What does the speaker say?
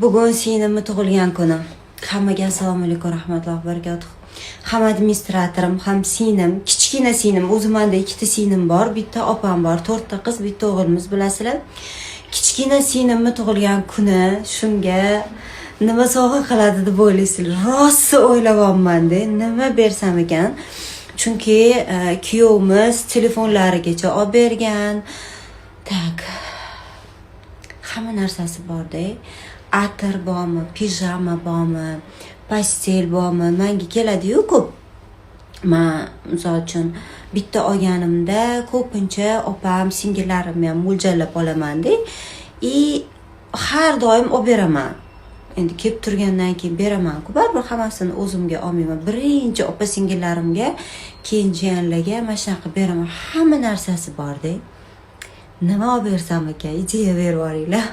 Bugun singlimni tug'ilgan kuni. Hammaga assalomu alaykum, rahmatullohi va barakatuh. Ham administratorim, ham singlim, kichkina singlim, o'zimda ikkita singlim bor, bitta opam bor, 4 ta qiz, bitta o'g'ilmiz, bilasizlar. Kichkina singlimni tug'ilgan kuni shunga nima sovg'a qiladi deb o'ylaysizlar? Rost o'ylayapman-da, nima bersam ekan? Chunki kuyovimiz telefonlarigacha olib bergan. Tak. Hamma narsasi bor-da. Atir bormi, pijama bormi, pastel bormi, menga keladi-yu ko'p. Men misol uchun bitta olganimda ko'pincha opam, singillarimni ham mo'ljallab olaman-da. Har doim olib beraman. Endi kelib turgandan keyin beraman-ku, baribir hammasini o'zimga olmayman. Birinchi opa singillarimga, keyin jiyanlarga mana shunaqa beraman. Hamma narsasi bor-da. Nima olib bersam ekan, ideya berib yuboringlar.